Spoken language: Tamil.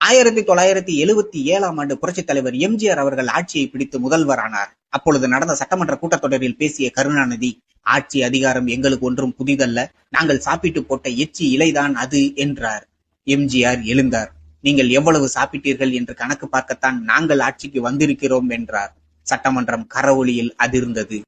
1977 புரட்சித் தலைவர் எம்ஜிஆர் அவர்கள் ஆட்சியை பிடித்து முதல்வரானார். அப்பொழுது நடந்த சட்டமன்ற கூட்டத்தொடரில் பேசிய கருணாநிதி, ஆட்சி அதிகாரம் எங்களுக்கு ஒன்றும் புதிதல்ல, நாங்கள் சாப்பிட்டு போட்ட எச்சி இலைதான் அது என்றார். எம்ஜிஆர் எழுந்தார். நீங்கள் எவ்வளவு சாப்பிட்டீர்கள் என்று கணக்கு பார்க்கத்தான் நாங்கள் ஆட்சிக்கு வந்திருக்கிறோம் என்றார். சட்டமன்றம் கரவொலியில் அதிர்ந்தது.